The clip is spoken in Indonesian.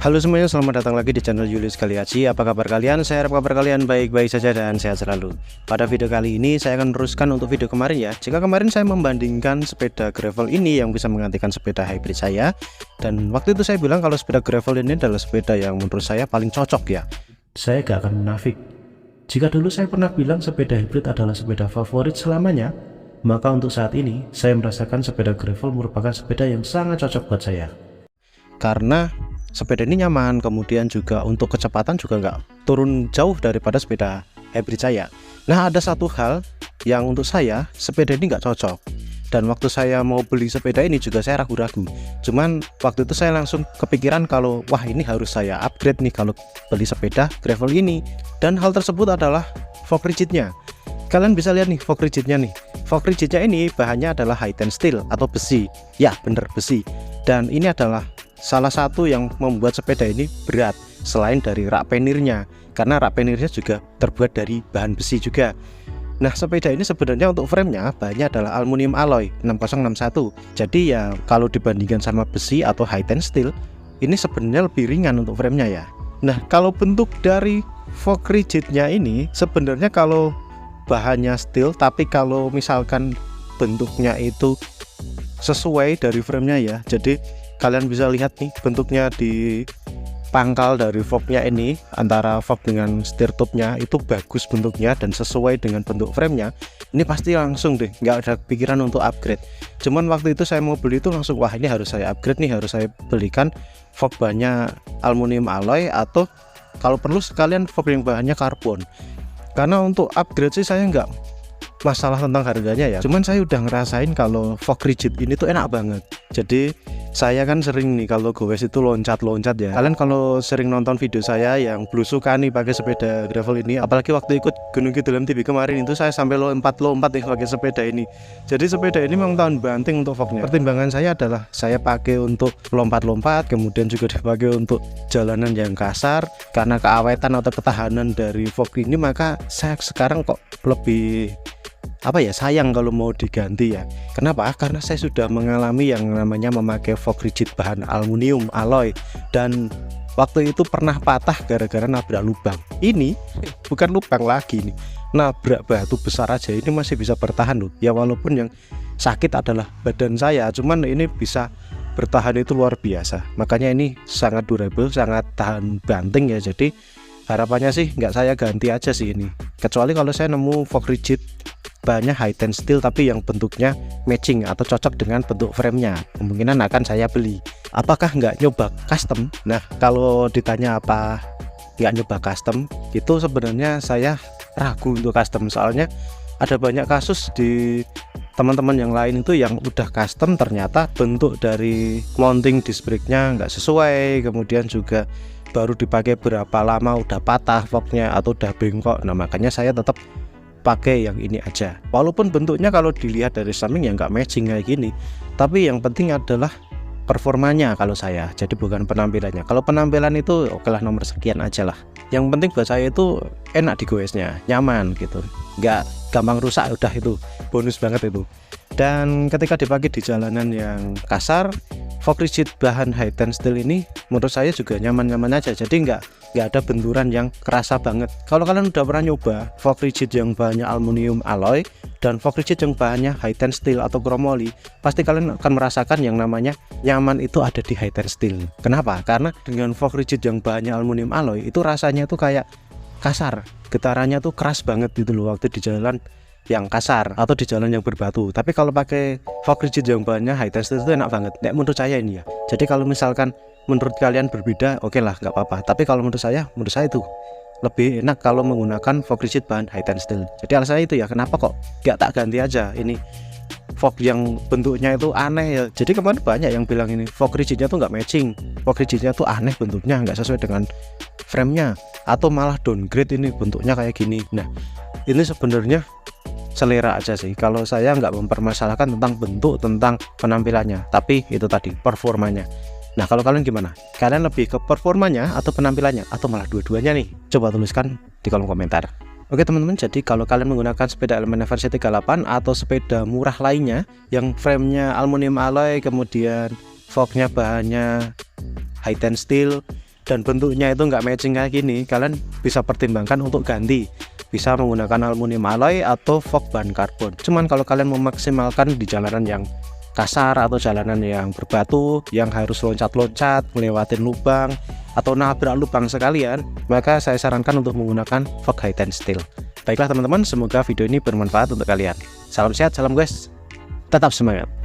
Halo semuanya, selamat datang lagi di channel Julius Kaliaci. Apa kabar kalian? Saya harap kabar kalian baik-baik saja dan sehat selalu. Pada video kali ini saya akan meneruskan untuk video kemarin ya. Jika kemarin saya membandingkan sepeda gravel ini yang bisa menggantikan sepeda hybrid saya, dan waktu itu saya bilang kalau sepeda gravel ini adalah sepeda yang menurut saya paling cocok ya. Saya gak akan munafik. Jika dulu saya pernah bilang sepeda hybrid adalah sepeda favorit selamanya, maka untuk saat ini saya merasakan sepeda gravel merupakan sepeda yang sangat cocok buat saya. Karena sepeda ini nyaman, kemudian juga untuk kecepatan juga nggak turun jauh daripada sepeda hybrid saya. Nah, ada satu hal yang untuk saya sepeda ini nggak cocok, dan waktu saya mau beli sepeda ini juga saya ragu-ragu. Cuman waktu itu saya langsung kepikiran kalau wah, ini harus saya upgrade nih kalau beli sepeda gravel ini. Dan hal tersebut adalah fork rigidnya. Kalian bisa lihat nih fork rigidnya nih. Fork rigidnya ini bahannya adalah high-tension steel atau besi. Ya bener, besi. Dan ini adalah salah satu yang membuat sepeda ini berat selain dari rak penirnya, karena rak penirnya juga terbuat dari bahan besi juga. Nah, sepeda ini sebenarnya untuk framenya bahannya adalah aluminium alloy 6061. Jadi ya kalau dibandingkan sama besi atau high tension steel, ini sebenarnya lebih ringan untuk framenya ya. Nah, kalau bentuk dari fork rigidnya ini sebenarnya kalau bahannya steel, tapi kalau misalkan bentuknya itu sesuai dari framenya ya, jadi kalian bisa lihat nih bentuknya di pangkal dari forknya ini, antara fork dengan steer tube-nya itu bagus bentuknya dan sesuai dengan bentuk framenya. Ini pasti langsung deh nggak ada pikiran untuk upgrade. Cuman waktu itu saya mau beli itu langsung wah, ini harus saya upgrade nih, harus saya belikan fork bahannya aluminium alloy atau kalau perlu sekalian fork yang bahannya karbon. Karena untuk upgrade sih saya nggak masalah tentang harganya ya, cuman saya udah ngerasain kalau fork rigid ini tuh enak banget. Jadi saya kan sering nih kalau goes itu loncat-loncat ya. Kalian kalau sering nonton video saya yang belusukan nih pakai sepeda gravel ini, apalagi waktu ikut Gunung Kidul MTB kemarin itu saya sampai lompat nih pakai sepeda ini. Jadi sepeda ini memang tahan banting untuk forknya. Pertimbangan saya adalah saya pakai untuk lompat-lompat, kemudian juga dipakai untuk jalanan yang kasar. Karena keawetan atau ketahanan dari fork ini, maka saya sekarang kok lebih sayang kalau mau diganti ya. Kenapa? Karena saya sudah mengalami yang namanya memakai fork rigid bahan aluminium alloy, dan waktu itu pernah patah gara-gara nabrak lubang. Ini bukan lubang lagi nih, nabrak batu besar aja ini masih bisa bertahan loh ya, walaupun yang sakit adalah badan saya, cuman ini bisa bertahan itu luar biasa. Makanya ini sangat durable, sangat tahan banting ya. Jadi harapannya sih nggak saya ganti aja sih ini, kecuali kalau saya nemu fork rigid bahannya high tension steel tapi yang bentuknya matching atau cocok dengan bentuk framenya, kemungkinan akan saya beli. Apakah nggak nyoba custom? Nah, kalau ditanya apa nggak nyoba custom, itu sebenarnya saya ragu untuk custom, soalnya ada banyak kasus di teman-teman yang lain itu yang udah custom ternyata bentuk dari mounting disc brake-nya nggak sesuai, kemudian juga baru dipakai berapa lama udah patah forknya atau udah bengkok. Nah, makanya saya tetap pakai yang ini aja, walaupun bentuknya kalau dilihat dari samping ya nggak matching kayak gini, tapi yang penting adalah performanya kalau saya, jadi bukan penampilannya. Kalau penampilan itu oke lah, nomor sekian aja lah. Yang penting buat saya itu enak digoesnya, nyaman gitu, nggak gampang rusak, udah itu bonus banget itu. Dan ketika dipakai di jalanan yang kasar, fork rigid bahan high tension steel ini menurut saya juga nyaman-nyaman aja, jadi nggak ada benturan yang kerasa banget. Kalau kalian udah pernah nyoba fork rigid yang bahannya aluminium alloy dan fork rigid yang bahannya high tension steel atau chromoly, pasti kalian akan merasakan yang namanya nyaman itu ada di high tension steel. Kenapa? Karena dengan fork rigid yang bahannya aluminium alloy itu rasanya tuh kayak kasar, getarannya tuh keras banget gitu loh waktu di jalan yang kasar atau di jalan yang berbatu. Tapi kalau pakai fork rigid yang bahannya high tension steel itu enak banget. Nek menurut saya ini ya. Jadi kalau misalkan menurut kalian berbeda, oke lah, nggak apa-apa. Tapi kalau menurut saya itu lebih enak kalau menggunakan fork rigid bahan high tension steel. Jadi alasannya itu ya, kenapa kok nggak tak ganti aja ini fork yang bentuknya itu aneh ya. Jadi kemarin banyak yang bilang ini fork rigidnya tuh nggak matching, fork rigidnya tuh aneh bentuknya, nggak sesuai dengan framenya, atau malah downgrade ini bentuknya kayak gini. Nah, ini sebenarnya selera aja sih. Kalau saya nggak mempermasalahkan tentang bentuk, tentang penampilannya, tapi itu tadi performanya. Nah, kalau kalian gimana? Kalian lebih ke performanya atau penampilannya, atau malah dua-duanya nih? Coba tuliskan di kolom komentar. Oke teman-teman, jadi kalau kalian menggunakan sepeda Elemen versi 38 atau sepeda murah lainnya yang framenya aluminium alloy, kemudian forknya bahannya high tension steel, dan bentuknya itu nggak matching kayak gini, kalian bisa pertimbangkan untuk ganti, bisa menggunakan aluminium alloy atau fork bahan karbon. Cuman kalau kalian memaksimalkan di jalanan yang kasar atau jalanan yang berbatu, yang harus loncat-loncat, melewatin lubang atau nabrak lubang sekalian, maka saya sarankan untuk menggunakan fork high tension steel. Baiklah teman-teman, semoga video ini bermanfaat untuk kalian. Salam sehat, salam guys, tetap semangat.